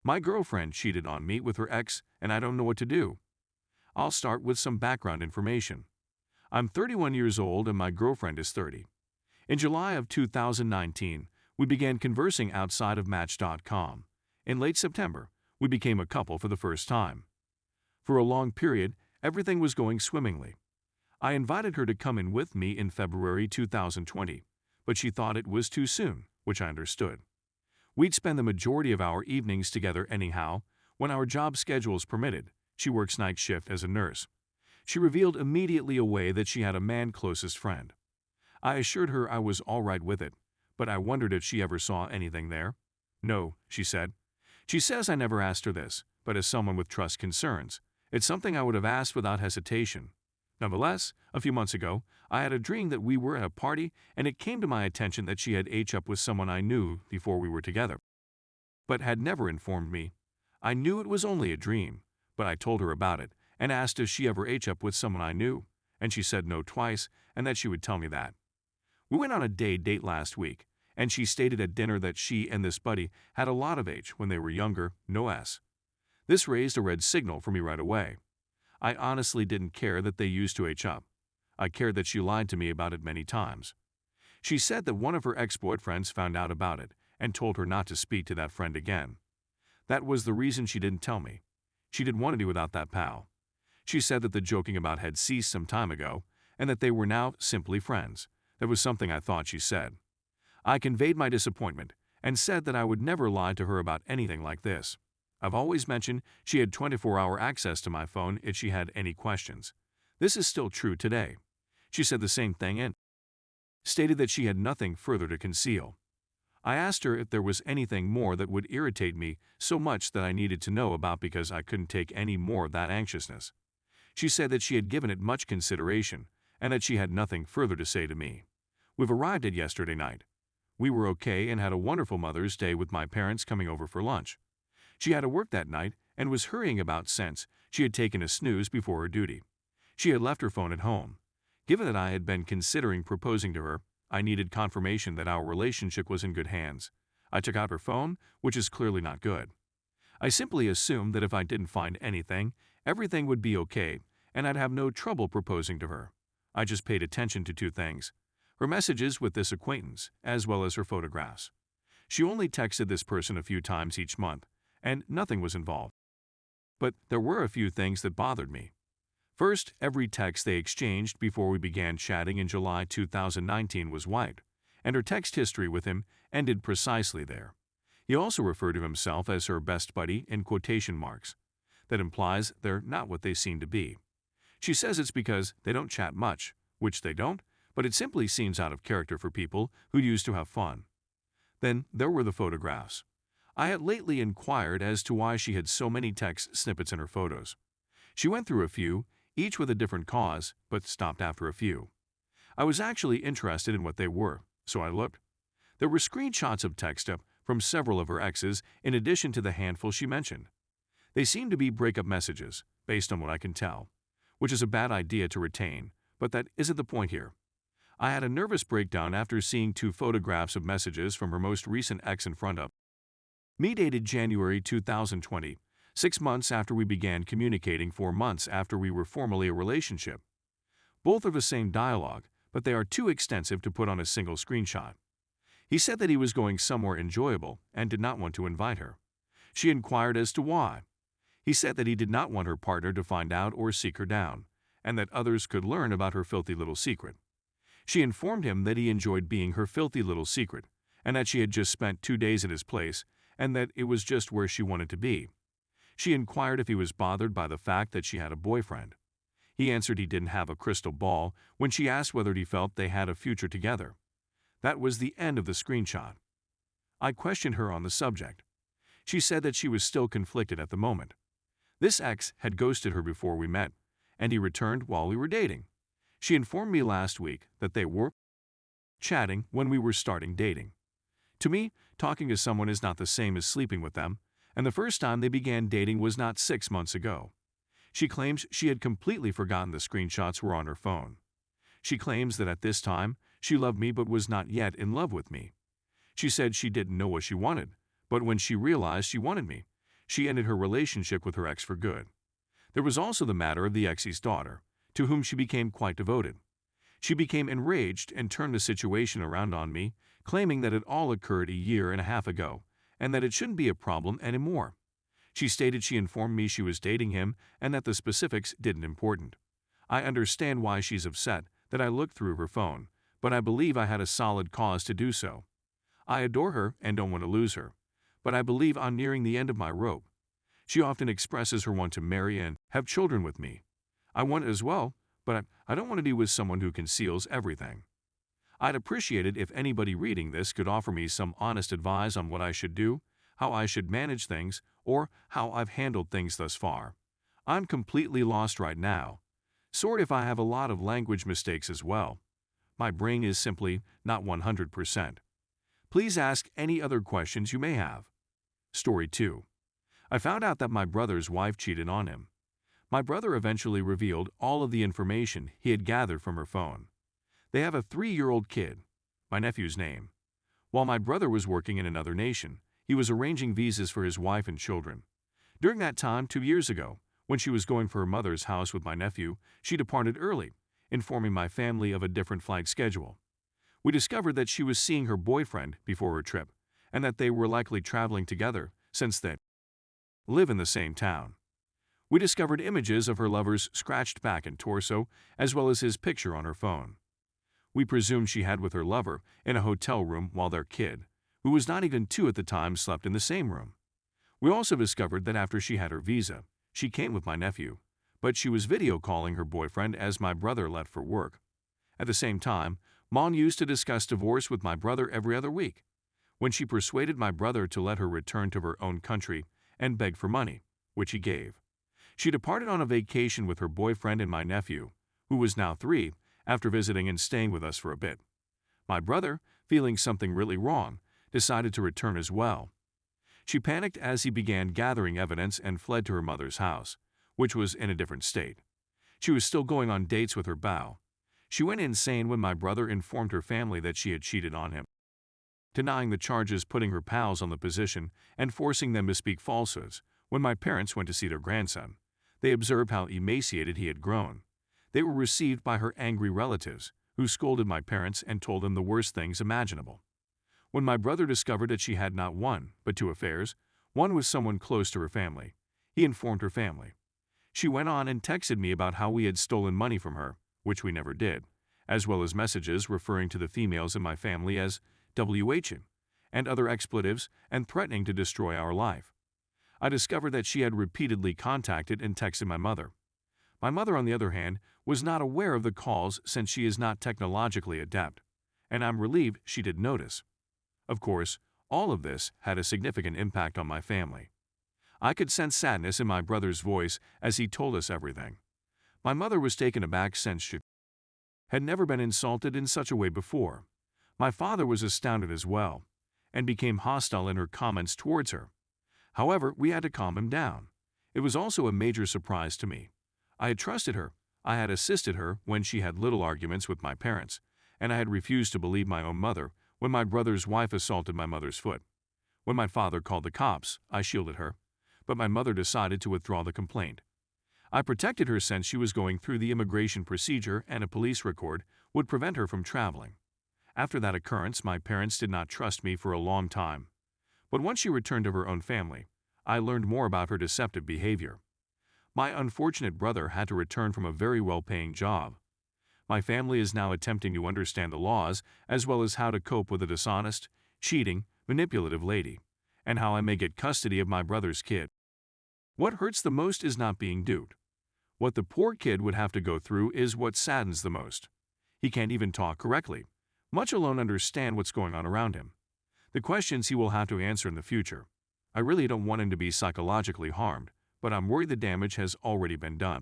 My girlfriend cheated on me with her ex and I don't know what to do. I'll start with some background information. I'm 31 years old and my girlfriend is 30. In July of 2019, we began conversing outside of Match.com. In late September, we became a couple for the first time. For a long period, everything was going swimmingly. I invited her to come in with me in February 2020, but she thought it was too soon, which I understood. We'd spend the majority of our evenings together anyhow, when our job schedules permitted. She works night shift as a nurse. She revealed immediately away that she had a man closest friend. I assured her I was all right with it, but I wondered if she ever saw anything there. No, she said. She says I never asked her this, but as someone with trust concerns, it's something I would have asked without hesitation. Nonetheless, a few months ago, I had a dream that we were at a party and it came to my attention that she had hooked up with someone I knew before we were together, but had never informed me. I knew it was only a dream, but I told her about it and asked if she ever hooked up with someone I knew, and she said no twice and that she would tell me that. We went on a date last week, and she stated at dinner that she and this buddy had a lot of H when they were younger, no S. This raised a red signal for me right away. I honestly didn't care that they used to H up. I cared that she lied to me about it many times. She said that one of her ex-boyfriends found out about it and told her not to speak to that friend again. That was the reason she didn't tell me. She didn't want to do without that pal. She said that the joking about had ceased some time ago and that they were now simply friends. That was something I thought she said. I conveyed my disappointment and said that I would never lie to her about anything like this. I've always mentioned she had 24-hour access to my phone if she had any questions. This is still true today. She said the same thing and stated that she had nothing further to conceal. I asked her if there was anything more that would irritate me so much that I needed to know about because I couldn't take any more of that anxiousness. She said that she had given it much consideration and that she had nothing further to say to me. We've arrived at yesterday night. We were okay and had a wonderful Mother's Day with my parents coming over for lunch. She had to work that night and was hurrying about since she had taken a snooze before her duty. She had left her phone at home. Given that I had been considering proposing to her, I needed confirmation that our relationship was in good hands. I took out her phone, which is clearly not good. I simply assumed that if I didn't find anything, everything would be okay and I'd have no trouble proposing to her. I just paid attention to two things: her messages with this acquaintance, as well as her photographs. She only texted this person a few times each month, and nothing was involved. But there were a few things that bothered me. First, every text they exchanged before we began chatting in July 2019 was white, and her text history with him ended precisely there. He also referred to himself as her best buddy in quotation marks. That implies they're not what they seem to be. She says it's because they don't chat much, which they don't, but it simply seems out of character for people who used to have fun. Then there were the photographs. I had lately inquired as to why she had so many text snippets in her photos. She went through a few, each with a different cause, but stopped after a few. I was actually interested in what they were, so I looked. There were screenshots of text up from several of her exes in addition to the handful she mentioned. They seemed to be breakup messages, based on what I can tell, which is a bad idea to retain, but that isn't the point here. I had a nervous breakdown after seeing two photographs of messages from her most recent ex in front of me dated January 2020, 6 months after we began communicating, 4 months after we were formally a relationship. Both are the same dialogue, but they are too extensive to put on a single screenshot. He said that he was going somewhere enjoyable and did not want to invite her. She inquired as to why. He said that he did not want her partner to find out or seek her down, and that others could learn about her filthy little secret. She informed him that he enjoyed being her filthy little secret, and that she had just spent 2 days at his place, and that it was just where she wanted to be. She inquired if he was bothered by the fact that she had a boyfriend. He answered he didn't have a crystal ball when she asked whether he felt they had a future together. That was the end of the screenshot. I questioned her on the subject. She said that she was still conflicted at the moment. This ex had ghosted her before we met, and he returned while we were dating. She informed me last week that they were chatting when we were starting dating. To me, talking to someone is not the same as sleeping with them, and the first time they began dating was not 6 months ago. She claims she had completely forgotten the screenshots were on her phone. She claims that at this time, she loved me but was not yet in love with me. She said she didn't know what she wanted, but when she realized she wanted me, She ended her relationship with her ex for good. There was also the matter of the ex's daughter, to whom she became quite devoted. She became enraged and turned the situation around on me, claiming that it all occurred a year and a half ago, and that it shouldn't be a problem anymore. She stated she informed me she was dating him and that the specifics didn't important. I understand why she's upset that I looked through her phone, but I believe I had a solid cause to do so. I adore her and don't want to lose her, but I believe I'm nearing the end of my rope. She often expresses her want to marry and have children with me. I want it as well, but I don't want to be with someone who conceals everything. I'd appreciate it if anybody reading this could offer me some honest advice on what I should do, how I should manage things, or how I've handled things thus far. I'm completely lost right now. Sorry if I have a lot of language mistakes as well. My brain is simply not 100%. Please ask any other questions you may have. Story 2. I found out that my brother's wife cheated on him. My brother eventually revealed all of the information he had gathered from her phone. They have a 3-year-old kid, my nephew's name. While my brother was working in another nation, he was arranging visas for his wife and children. During that time, 2 years ago, when she was going for her mother's house with my nephew, she departed early, informing my family of a different flight schedule. We discovered that she was seeing her boyfriend before her trip, and that they were likely traveling together since they live in the same town. We discovered images of her lover's scratched back and torso, as well as his picture on her phone. We presumed she had with her lover in a hotel room while their kid, who was not even 2 at the time, slept in the same room. We also discovered that after she had her visa, she came with my nephew, but she was video calling her boyfriend as my brother left for work. At the same time, Mom used to discuss divorce with my brother every other week. When she persuaded my brother to let her return to her own country and beg for money, which he gave. She departed on a vacation with her boyfriend and my nephew, who was now 3, after visiting and staying with us for a bit. My brother, feeling something really wrong, decided to return as well. She panicked as he began gathering evidence and fled to her mother's house, which was in a different state. She was still going on dates with her beau. She went insane when my brother informed her family that she had cheated on him, denying the charges, putting her pals on the position, and forcing them to speak falsehoods. When my parents went to see their grandson, they observed how emaciated he had grown. They were received by her angry relatives, who scolded my parents and told them the worst things imaginable. When my brother discovered that she had not 1, but 2 affairs, one with someone close to her family, he informed her family. She went on and texted me about how we had stolen money from her, which we never did, as well as messages referring to the females in my family as WHM and other expletives and threatening to destroy our life. I discovered that she had repeatedly contacted and texted my mother. My mother, on the other hand, was not aware of the calls since she is not technologically adept, and I'm relieved she did notice. Of course, all of this had a significant impact on my family. I could sense sadness in my brother's voice as he told us everything. My mother was taken aback since she had never been insulted in such a way before. My father was astounded as well, and became hostile in her comments towards her. However, we had to calm him down. It was also a major surprise to me. I had trusted her, I had assisted her when she had little arguments with my parents, and I had refused to believe my own mother when my brother's wife assaulted my mother's foot. When my father called the cops, I shielded her, but my mother decided to withdraw the complaint. I protected her since she was going through the immigration procedure and a police record would prevent her from traveling. After that occurrence, my parents did not trust me for a long time. But once she returned to her own family, I learned more about her deceptive behavior. My unfortunate brother had to return from a very well-paying job. My family is now attempting to understand the laws as well as how to cope with a dishonest, cheating, manipulative lady, and how I may get custody of my brother's kid. What hurts the most is not being duped. What the poor kid would have to go through is what saddens the most. He can't even talk correctly, much alone understand what's going on around him. The questions he will have to answer in the future. I really don't want him to be psychologically harmed, but I'm worried the damage has already been done.